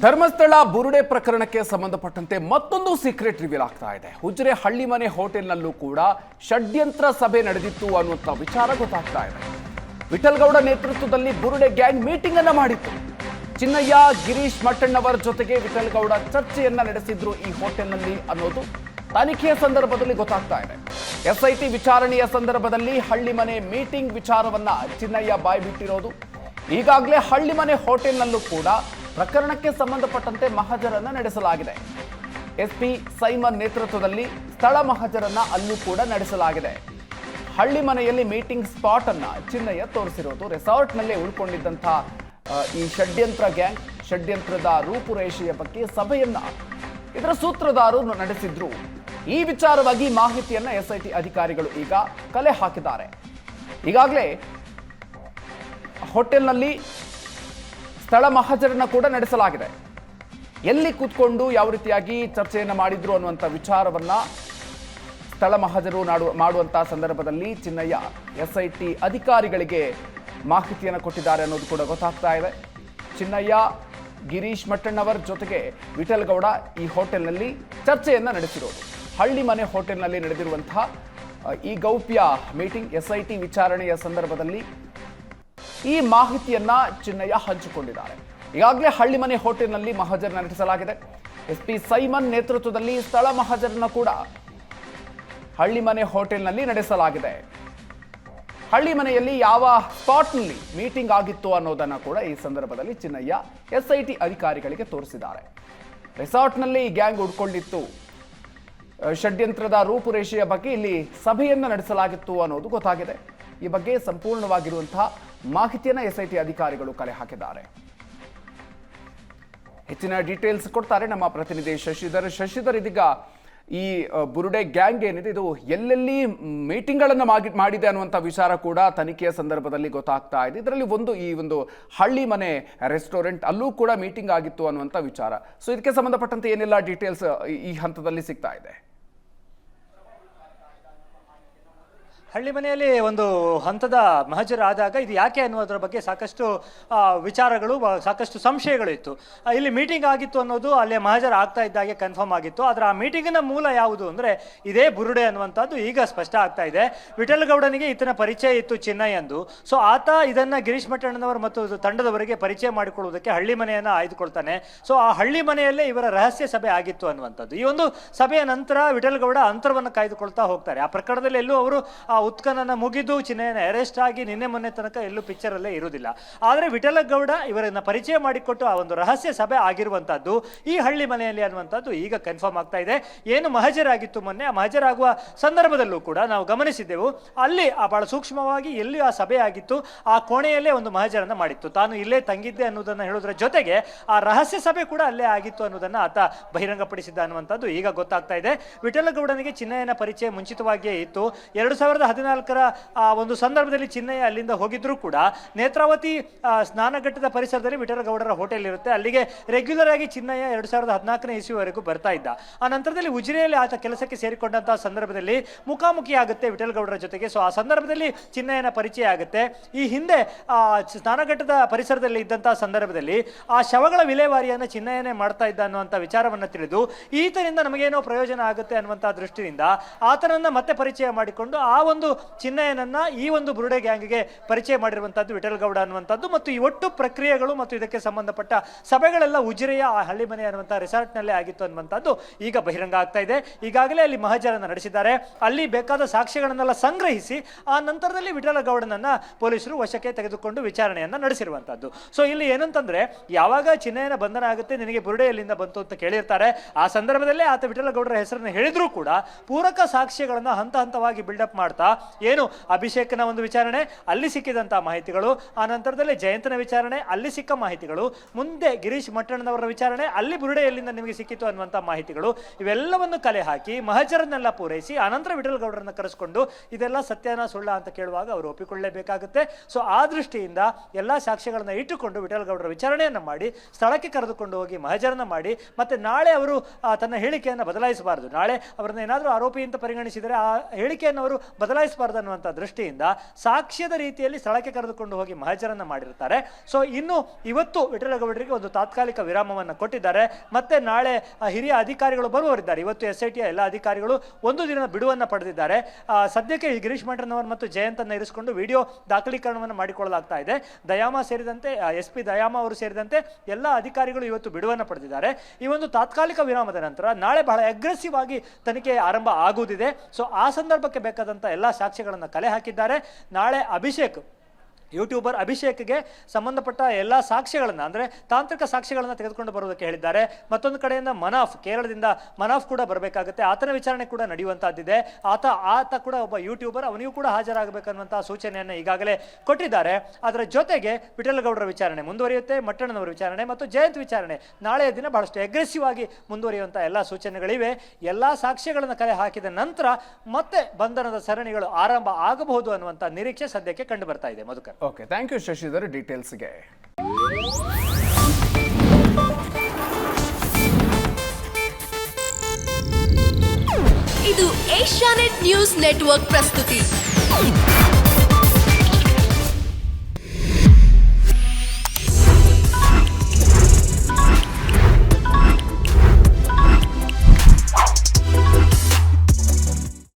ಧರ್ಮಸ್ಥಳ ಬುರುಡೆ ಪ್ರಕರಣಕ್ಕೆ ಸಂಬಂಧಪಟ್ಟಂತೆ ಮತ್ತೊಂದು ಸೀಕ್ರೆಟ್ ರಿವೀಲ್ ಆಗ್ತಾ ಇದೆ. ಹುಜ್ರೆ ಹಳ್ಳಿಮನೆ ಹೋಟೆಲ್ನಲ್ಲೂ ಕೂಡ ಷಡ್ಯಂತ್ರ ಸಭೆ ನಡೆದಿತ್ತು ಅನ್ನುವಂಥ ವಿಚಾರ ಗೊತ್ತಾಗ್ತಾ ಇದೆ. ವಿಠಲ್ಗೌಡ ನೇತೃತ್ವದಲ್ಲಿ ಬುರುಡೆ ಗ್ಯಾಂಗ್ ಮೀಟಿಂಗ್ ಅನ್ನ ಮಾಡಿತ್ತು. ಚಿನ್ನಯ್ಯ, ಗಿರೀಶ್ ಮಟ್ಟಣ್ಣವರ ಜೊತೆಗೆ ವಿಠಲ್ಗೌಡ ಚರ್ಚೆಯನ್ನ ನಡೆಸಿದ್ರು ಈ ಹೋಟೆಲ್ನಲ್ಲಿ ಅನ್ನೋದು ತನಿಖೆಯ ಸಂದರ್ಭದಲ್ಲಿ ಗೊತ್ತಾಗ್ತಾ ಇದೆ. ಎಸ್ಐಟಿ ವಿಚಾರಣೆಯ ಸಂದರ್ಭದಲ್ಲಿ ಹಳ್ಳಿಮನೆ ಮೀಟಿಂಗ್ ವಿಚಾರವನ್ನ ಚಿನ್ನಯ್ಯ ಬಾಯ್ಬಿಟ್ಟಿರೋದು. ಈಗಾಗಲೇ ಹಳ್ಳಿಮನೆ ಹೋಟೆಲ್ನಲ್ಲೂ ಕೂಡ ಪ್ರಕರಣಕ್ಕೆ ಸಂಬಂಧಪಟ್ಟಂತೆ ಮಹಜರನ್ನ ನಡೆಸಲಾಗಿದೆ. ಎಸ್ಪಿ ಸೈಮನ್ ನೇತೃತ್ವದಲ್ಲಿ ಸ್ಥಳ ಮಹಜರನ್ನ ಅಲ್ಲೂ ಕೂಡ ನಡೆಸಲಾಗಿದೆ. ಹಳ್ಳಿ ಮನೆಯಲ್ಲಿ ಮೀಟಿಂಗ್ ಸ್ಪಾಟ್ ಅನ್ನ ಚಿನ್ನಯ್ಯ ತೋರಿಸಿರೋದು. ರೆಸಾರ್ಟ್ನಲ್ಲೇ ಉಳ್ಕೊಂಡಿದ್ದಂತಹ ಈ ಷಡ್ಯಂತ್ರ ಗ್ಯಾಂಗ್, ಷಡ್ಯಂತ್ರದ ರೂಪುರೇಷೆಯ ಬಗ್ಗೆ ಸಭೆಯನ್ನ ಇದರ ಸೂತ್ರಧಾರರು ನಡೆಸಿದ್ರು. ಈ ವಿಚಾರವಾಗಿ ಮಾಹಿತಿಯನ್ನ ಎಸ್ಐಟಿ ಅಧಿಕಾರಿಗಳು ಈಗ ಕಲೆ ಹಾಕಿದ್ದಾರೆ. ಈಗಾಗಲೇ ಹೋಟೆಲ್ನಲ್ಲಿ ಸ್ಥಳ ಮಹಜರನ್ನ ಕೂಡ ನಡೆಸಲಾಗಿದೆ. ಎಲ್ಲಿ ಕೂತ್ಕೊಂಡು ಯಾವ ರೀತಿಯಾಗಿ ಚರ್ಚೆಯನ್ನು ಮಾಡಿದ್ರು ಅನ್ನುವಂಥ ವಿಚಾರವನ್ನ ಸ್ಥಳ ಮಹಜರು ಮಾಡುವಂತಹ ಸಂದರ್ಭದಲ್ಲಿ ಚಿನ್ನಯ್ಯ ಎಸ್ಐಟಿ ಅಧಿಕಾರಿಗಳಿಗೆ ಮಾಹಿತಿಯನ್ನು ಕೊಟ್ಟಿದ್ದಾರೆ ಅನ್ನೋದು ಕೂಡ ಗೊತ್ತಾಗ್ತಾ ಇದೆ. ಚಿನ್ನಯ್ಯ, ಗಿರೀಶ್ ಮಟ್ಟಣ್ಣವರ ಜೊತೆಗೆ ವಿಠಲ್ಗೌಡ ಈ ಹೋಟೆಲ್ನಲ್ಲಿ ಚರ್ಚೆಯನ್ನ ನಡೆಸಿರೋದು. ಹಳ್ಳಿ ಮನೆ ಹೋಟೆಲ್ನಲ್ಲಿ ನಡೆದಿರುವಂತಹ ಈ ಗೌಪ್ಯ ಮೀಟಿಂಗ್, ಎಸ್ಐಟಿ ವಿಚಾರಣೆಯ ಸಂದರ್ಭದಲ್ಲಿ ಈ ಮಾಹಿತಿಯನ್ನ ಚಿನ್ನಯ್ಯ ಹಂಚಿಕೊಂಡಿದ್ದಾರೆ. ಈಗಾಗಲೇ ಹಳ್ಳಿಮನೆ ಹೋಟೆಲ್ನಲ್ಲಿ ಮಹಜರ್ ನಡೆಸಲಾಗಿದೆ. ಎಸ್ಪಿ ಸೈಮನ್ ನೇತೃತ್ವದಲ್ಲಿ ಸ್ಥಳ ಮಹಜರನ್ನ ಕೂಡ ಹಳ್ಳಿಮನೆ ಹೋಟೆಲ್ನಲ್ಲಿ ನಡೆಸಲಾಗಿದೆ. ಹಳ್ಳಿಮನೆಯಲ್ಲಿ ಯಾವ ಸ್ಪಾಟ್ನಲ್ಲಿ ಮೀಟಿಂಗ್ ಆಗಿತ್ತು ಅನ್ನೋದನ್ನ ಕೂಡ ಈ ಸಂದರ್ಭದಲ್ಲಿ ಚಿನ್ನಯ್ಯ ಎಸ್ಐಟಿ ಅಧಿಕಾರಿಗಳಿಗೆ ತೋರಿಸಿದ್ದಾರೆ. ರೆಸಾರ್ಟ್ನಲ್ಲಿ ಈ ಗ್ಯಾಂಗ್ ಉಡ್ಕೊಂಡಿತ್ತು, ಷಡ್ಯಂತ್ರದ ರೂಪುರೇಷೆಯ ಬಗ್ಗೆ ಇಲ್ಲಿ ಸಭೆಯನ್ನ ನಡೆಸಲಾಗಿತ್ತು ಅನ್ನೋದು ಗೊತ್ತಾಗಿದೆ. ಈ ಬಗ್ಗೆ ಸಂಪೂರ್ಣವಾಗಿರುವಂತಹ ಮಾಹಿತಿಯನ್ನ ಎಸ್ಐಟಿ ಅಧಿಕಾರಿಗಳು ಕಲೆ ಹಾಕಿದ್ದಾರೆ. ಹೆಚ್ಚಿನ ಡೀಟೇಲ್ಸ್ ಕೊಡ್ತಾರೆ ನಮ್ಮ ಪ್ರತಿನಿಧಿ ಶಶಿಧರ್. ಇದೀಗ ಈ ಬುರುಡೆ ಗ್ಯಾಂಗ್ ಏನಿದೆ ಇದು ಎಲ್ಲೆಲ್ಲಿ ಮೀಟಿಂಗ್ಗಳನ್ನು ಮಾಡಿದೆ ಅನ್ನುವಂಥ ವಿಚಾರ ಕೂಡ ತನಿಖೆಯ ಸಂದರ್ಭದಲ್ಲಿ ಗೊತ್ತಾಗ್ತಾ ಇದೆ. ಇದರಲ್ಲಿ ಈ ಒಂದು ಹಳ್ಳಿ ಮನೆ ರೆಸ್ಟೋರೆಂಟ್ ಅಲ್ಲೂ ಕೂಡ ಮೀಟಿಂಗ್ ಆಗಿತ್ತು ಅನ್ನುವಂಥ ವಿಚಾರ. ಸೊ ಇದಕ್ಕೆ ಸಂಬಂಧಪಟ್ಟಂತೆ ಏನೆಲ್ಲ ಡೀಟೇಲ್ಸ್ ಈ ಹಂತದಲ್ಲಿ ಸಿಗ್ತಾ ಇದೆ? ಹಳ್ಳಿ ಮನೆಯಲ್ಲಿ ಒಂದು ಹಂತದ ಮಹಜರು ಆದಾಗ ಇದು ಯಾಕೆ ಅನ್ನೋದ್ರ ಬಗ್ಗೆ ಸಾಕಷ್ಟು ವಿಚಾರಗಳು, ಸಾಕಷ್ಟು ಸಂಶಯಗಳು ಇತ್ತು. ಇಲ್ಲಿ ಮೀಟಿಂಗ್ ಆಗಿತ್ತು ಅನ್ನೋದು ಅಲ್ಲೇ ಮಹಜರು ಆಗ್ತಾ ಇದ್ದಾಗೆ ಕನ್ಫರ್ಮ್ ಆಗಿತ್ತು. ಆದರೆ ಆ ಮೀಟಿಂಗಿನ ಮೂಲ ಯಾವುದು ಅಂದರೆ ಇದೇ ಬುರುಡೆ ಅನ್ನುವಂಥದ್ದು ಈಗ ಸ್ಪಷ್ಟ ಆಗ್ತಾ ಇದೆ. ವಿಠಲ್ಗೌಡನಿಗೆ ಈತನ ಪರಿಚಯ ಇತ್ತು ಚಿನ್ನಯ್ಯಂದು. ಸೊ ಆತ ಇದನ್ನು ಗಿರೀಶ್ ಮಟ್ಟಣ್ಣನವರು ಮತ್ತು ತಂಡದವರಿಗೆ ಪರಿಚಯ ಮಾಡಿಕೊಳ್ಳುವುದಕ್ಕೆ ಹಳ್ಳಿ ಮನೆಯನ್ನು ಆಯ್ದುಕೊಳ್ತಾನೆ. ಸೊ ಆ ಹಳ್ಳಿ ಮನೆಯಲ್ಲೇ ಇವರ ರಹಸ್ಯ ಸಭೆ ಆಗಿತ್ತು ಅನ್ನುವಂಥದ್ದು. ಈ ಒಂದು ಸಭೆಯ ನಂತರ ವಿಠಲ್ಗೌಡ ಅಂತರವನ್ನು ಕಾಯ್ದುಕೊಳ್ತಾ ಹೋಗ್ತಾರೆ. ಆ ಪ್ರಕರಣದಲ್ಲಿ ಎಲ್ಲೂ ಅವರು ಉತ್ಖನನ ಮುಗಿದು ಚಿನ್ನಯ್ಯನ ಅರೆಸ್ಟ್ ಆಗಿ ನಿನ್ನೆ ಮೊನ್ನೆ ತನಕ ಎಲ್ಲೂ ಪಿಕ್ಚರ್ ಅಲ್ಲೇ ಇರುವುದಿಲ್ಲ. ಆದರೆ ವಿಠಲಗೌಡ ಇವರನ್ನ ಪರಿಚಯ ಮಾಡಿಕೊಟ್ಟು ಆ ಒಂದು ರಹಸ್ಯ ಸಭೆ ಆಗಿರುವಂತಹದ್ದು ಈ ಹಳ್ಳಿ ಮನೆಯಲ್ಲಿ ಅನ್ನುವಂಥದ್ದು ಈಗ ಕನ್ಫರ್ಮ್ ಆಗ್ತಾ ಇದೆ. ಏನು ಮಹಜರಾಗಿತ್ತು ಮೊನ್ನೆ, ಆ ಮಹಜರಾಗುವ ಸಂದರ್ಭದಲ್ಲೂ ಕೂಡ ನಾವು ಗಮನಿಸಿದ್ದೆವು. ಅಲ್ಲಿ ಬಹಳ ಸೂಕ್ಷ್ಮವಾಗಿ ಎಲ್ಲಿ ಆ ಸಭೆ ಆಗಿತ್ತು ಆ ಕೋಣೆಯಲ್ಲೇ ಒಂದು ಮಹಜರನ್ನ ಮಾಡಿತ್ತು. ತಾನು ಇಲ್ಲೇ ತಂಗಿದ್ದೆ ಅನ್ನೋದನ್ನ ಹೇಳೋದ್ರ ಜೊತೆಗೆ ಆ ರಹಸ್ಯ ಸಭೆ ಕೂಡ ಅಲ್ಲೇ ಆಗಿತ್ತು ಅನ್ನೋದನ್ನ ಆತ ಬಹಿರಂಗಪಡಿಸಿದ್ದ ಅನ್ನುವಂಥದ್ದು ಈಗ ಗೊತ್ತಾಗ್ತಾ ಇದೆ. ವಿಠಲಗೌಡನಿಗೆ ಚಿನ್ನಯ್ಯನ ಪರಿಚಯ ಮುಂಚಿತವಾಗಿಯೇ ಇತ್ತು. 2014ರ ಒಂದು ಸಂದರ್ಭದಲ್ಲಿ ಚಿನ್ನಯ್ಯ ಅಲ್ಲಿಂದ ಹೋಗಿದ್ರು ಕೂಡ ನೇತ್ರಾವತಿ ಸ್ನಾನಘಟ್ಟದ ಪರಿಸರದಲ್ಲಿ ವಿಠಲಗೌಡರ ಹೋಟೆಲ್ ಇರುತ್ತೆ. ಅಲ್ಲಿಗೆ ರೆಗ್ಯುಲರ್ ಆಗಿ ಚಿನ್ನಯ್ಯ 2014ನೇ ಇಸ್ವಿವರೆಗೂ ಬರ್ತಾ ಇದ್ದ. ಆ ನಂತರದಲ್ಲಿ ಉಜಿರೆಯಲ್ಲಿ ಆತ ಕೆಲಸಕ್ಕೆ ಸೇರಿಕೊಂಡಂತಹ ಸಂದರ್ಭದಲ್ಲಿ ಮುಖಾಮುಖಿ ಆಗುತ್ತೆ ವಿಠಲಗೌಡರ ಜೊತೆಗೆ. ಸೊ ಆ ಸಂದರ್ಭದಲ್ಲಿ ಚಿನ್ನಯ್ಯನ ಪರಿಚಯ ಆಗುತ್ತೆ. ಈ ಹಿಂದೆ ಸ್ನಾನಘಟ್ಟದ ಪರಿಸರದಲ್ಲಿ ಇದ್ದಂತಹ ಸಂದರ್ಭದಲ್ಲಿ ಆ ಶವಗಳ ವಿಲೇವಾರಿಯನ್ನು ಚಿನ್ನಯ್ಯನೇ ಮಾಡ್ತಾ ಇದ್ದ ಅನ್ನುವಂಥ ವಿಚಾರವನ್ನು ತಿಳಿದು ಈತನಿಂದ ನಮಗೇನೋ ಪ್ರಯೋಜನ ಆಗುತ್ತೆ ಅನ್ನುವಂಥ ದೃಷ್ಟಿಯಿಂದ ಆತನನ್ನ ಮತ್ತೆ ಪರಿಚಯ ಮಾಡಿಕೊಂಡು ಆ ಒಂದು ಚಿನ್ನಯ್ಯನನ್ನ ಈ ಒಂದು ಬುರುಡೆ ಗ್ಯಾಂಗ್ಗೆ ಪರಿಚಯ ಮಾಡಿರುವಂತಹದ್ದು ವಿಠಲ್ಗೌಡ ಅನ್ನುವಂಥದ್ದು. ಮತ್ತು ಈ ಒಟ್ಟು ಪ್ರಕ್ರಿಯೆಗಳು ಮತ್ತು ಇದಕ್ಕೆ ಸಂಬಂಧಪಟ್ಟ ಸಭೆಗಳೆಲ್ಲ ಉಜಿರೆಯ ಆ ಹಳ್ಳಿ ಮನೆ ಅನ್ನುವಂಥ ರೆಸಾರ್ಟ್ನಲ್ಲೇ ಆಗಿತ್ತು ಅನ್ನುವಂಥದ್ದು ಈಗ ಬಹಿರಂಗ ಆಗ್ತಾ ಇದೆ. ಈಗಾಗಲೇ ಅಲ್ಲಿ ಮಹಜರನ್ನು ನಡೆಸಿದ್ದಾರೆ. ಅಲ್ಲಿ ಬೇಕಾದ ಸಾಕ್ಷ್ಯಗಳನ್ನೆಲ್ಲ ಸಂಗ್ರಹಿಸಿ ಆ ನಂತರದಲ್ಲಿ ವಿಠಲಗೌಡನನ್ನ ಪೊಲೀಸರು ವಶಕ್ಕೆ ತೆಗೆದುಕೊಂಡು ವಿಚಾರಣೆಯನ್ನ ನಡೆಸಿರುವಂತಹದ್ದು. ಸೊ ಇಲ್ಲಿ ಏನಂತಂದ್ರೆ, ಯಾವಾಗ ಚಿನ್ನಯ್ಯನ ಬಂಧನ ಆಗುತ್ತೆ, ನಿನಗೆ ಬುರುಡೆ ಎಲ್ಲಿಂದ ಬಂತು ಅಂತ ಕೇಳಿರ್ತಾರೆ. ಆ ಸಂದರ್ಭದಲ್ಲೇ ಆತ ವಿಠಲಗೌಡರ ಹೆಸರನ್ನು ಹೇಳಿದ್ರೂ ಕೂಡ ಪೂರಕ ಸಾಕ್ಷ್ಯಗಳನ್ನ ಹಂತ ಹಂತವಾಗಿ ಬಿಲ್ಡಪ್ ಮಾಡ್ತಾ ಏನು ಅಭಿಷೇಕನ ಒಂದು ವಿಚಾರಣೆ, ಅಲ್ಲಿ ಸಿಕ್ಕಿದಂತಹ ಮಾಹಿತಿಗಳು, ಆ ನಂತರದಲ್ಲಿ ಜಯಂತನ ವಿಚಾರಣೆ, ಅಲ್ಲಿ ಸಿಕ್ಕ ಮಾಹಿತಿಗಳು, ಮುಂದೆ ಗಿರೀಶ್ ಮಟ್ಟಣ್ಣನವರ ವಿಚಾರಣೆ, ಅಲ್ಲಿ ಬುರುಡೆ ಎಲ್ಲಿಂದ ನಿಮಗೆ ಸಿಕ್ಕಿತು ಅನ್ನುವಂಥ ಮಾಹಿತಿಗಳು, ಇವೆಲ್ಲವನ್ನು ಕಲೆ ಹಾಕಿ ಮಹಜರನ್ನೆಲ್ಲ ಪೂರೈಸಿ ಆನಂತರ ವಿಠಲ್ಗೌಡರನ್ನ ಕರೆಸ್ಕೊಂಡು ಇದೆಲ್ಲ ಸತ್ಯನ ಸುಳ್ಳ ಅಂತ ಕೇಳುವಾಗ ಅವರು ಒಪ್ಪಿಕೊಳ್ಳಲೇಬೇಕಾಗುತ್ತೆ. ಸೊ ಆ ದೃಷ್ಟಿಯಿಂದ ಎಲ್ಲ ಸಾಕ್ಷ್ಯಗಳನ್ನ ಇಟ್ಟುಕೊಂಡು ವಿಠಲ್ಗೌಡರ ವಿಚಾರಣೆಯನ್ನು ಮಾಡಿ ಸ್ಥಳಕ್ಕೆ ಕರೆದುಕೊಂಡು ಹೋಗಿ ಮಹಜರನ್ನ ಮಾಡಿ ಮತ್ತೆ ನಾಳೆ ಅವರು ತನ್ನ ಹೇಳಿಕೆಯನ್ನು ಬದಲಾಯಿಸಬಾರದು. ನಾಳೆ ಅವರನ್ನ ಏನಾದರೂ ಆರೋಪಿ ಅಂತ ಪರಿಗಣಿಸಿದರೆ ಆ ಹೇಳಿಕೆಯನ್ನು ಅವರು ಬದಲಾಯಿಸ ಬದಲಾಯಿಸಬಾರ್ದು ಅನ್ನುವಂಥ ದೃಷ್ಟಿಯಿಂದ ಸಾಕ್ಷ್ಯದ ರೀತಿಯಲ್ಲಿ ಸ್ಥಳಕ್ಕೆ ಕರೆದುಕೊಂಡು ಹೋಗಿ ಮಹಜರನ್ನ ಮಾಡಿರ್ತಾರೆ. ಸೊ ಇನ್ನು ಇವತ್ತು ವಿಠಲಗೌಡರಿಗೆ ಒಂದು ತಾತ್ಕಾಲಿಕ ವಿರಾಮವನ್ನು ಕೊಟ್ಟಿದ್ದಾರೆ. ಮತ್ತೆ ನಾಳೆ ಹಿರಿಯ ಅಧಿಕಾರಿಗಳು ಬರುವವರಿದ್ದಾರೆ. ಇವತ್ತು SIT ಎಲ್ಲ ಅಧಿಕಾರಿಗಳು ಒಂದು ದಿನದ ಬಿಡುವನ್ನು ಪಡೆದಿದ್ದಾರೆ. ಸದ್ಯಕ್ಕೆ ಗಿರೀಶ್ ಮಂಡ್ರನವರು ಮತ್ತು ಜಯಂತನ್ನ ಇರಿಸಿಕೊಂಡು ವಿಡಿಯೋ ದಾಖಲೀಕರಣವನ್ನು ಮಾಡಿಕೊಳ್ಳಲಾಗ್ತಾ ಇದೆ. ದಯಾಮ ಸೇರಿದಂತೆ SP ದಯಾಮ ಅವರು ಸೇರಿದಂತೆ ಎಲ್ಲ ಅಧಿಕಾರಿಗಳು ಇವತ್ತು ಬಿಡುವನ್ನು ಪಡೆದಿದ್ದಾರೆ. ಈ ಒಂದು ತಾತ್ಕಾಲಿಕ ವಿರಾಮದ ನಂತರ ನಾಳೆ ಬಹಳ ಅಗ್ರೆಸಿವ್ ಆಗಿ ತನಿಖೆ ಆರಂಭ ಆಗುವುದಿದೆ. ಸೊ ಆ ಸಂದರ್ಭಕ್ಕೆ ಬೇಕಾದಂಥ ಎಲ್ಲ ಸಾಕ್ಷ್ಯಗಳನ್ನು ಕಲೆ ಹಾಕಿದ್ದಾರೆ. ನಾಳೆ ಯೂಟ್ಯೂಬರ್ ಅಭಿಷೇಕ್ಗೆ ಸಂಬಂಧಪಟ್ಟ ಎಲ್ಲ ಸಾಕ್ಷ್ಯಗಳನ್ನು ಅಂದರೆ ತಾಂತ್ರಿಕ ಸಾಕ್ಷ್ಯಗಳನ್ನು ತೆಗೆದುಕೊಂಡು ಬರುವುದಕ್ಕೆ ಹೇಳಿದ್ದಾರೆ. ಮತ್ತೊಂದು ಕಡೆಯಿಂದ ಕೇರಳದಿಂದ ಮನಾಫ್ ಕೂಡ ಬರಬೇಕಾಗುತ್ತೆ. ಆತನ ವಿಚಾರಣೆ ಕೂಡ ನಡೆಯುವಂತಹದ್ದಿದೆ. ಆತ ಕೂಡ ಒಬ್ಬ ಯೂಟ್ಯೂಬರ್, ಅವನಿಗೂ ಕೂಡ ಹಾಜರಾಗಬೇಕನ್ನುವಂತಹ ಸೂಚನೆಯನ್ನು ಈಗಾಗಲೇ ಕೊಟ್ಟಿದ್ದಾರೆ. ಅದರ ಜೊತೆಗೆ ವಿಠಲಗೌಡರ ವಿಚಾರಣೆ ಮುಂದುವರಿಯುತ್ತೆ, ಮಟ್ಟಣ್ಣನವರ ವಿಚಾರಣೆ ಮತ್ತು ಜಯಂತ್ ವಿಚಾರಣೆ ನಾಳೆಯ ದಿನ ಬಹಳಷ್ಟು ಅಗ್ರೆಸಿವ್ ಆಗಿ ಮುಂದುವರಿಯುವಂಥ ಎಲ್ಲ ಸೂಚನೆಗಳಿವೆ. ಎಲ್ಲ ಸಾಕ್ಷ್ಯಗಳನ್ನು ಕಲೆ ಹಾಕಿದ ನಂತರ ಮತ್ತೆ ಬಂಧನದ ಸರಣಿಗಳು ಆರಂಭ ಆಗಬಹುದು ಅನ್ನುವಂಥ ನಿರೀಕ್ಷೆ ಸದ್ಯಕ್ಕೆ ಕಂಡು ಬರ್ತಾ ಇದೆ. Madhukar. Okay, thank you Shashidhar ಡೀಟೇಲ್ಸ್ಗೆ. ಇದು ಏಷ್ಯಾನೆಟ್ ನ್ಯೂಸ್ ನೆಟ್ವರ್ಕ್ ಪ್ರಸ್ತುತಿ.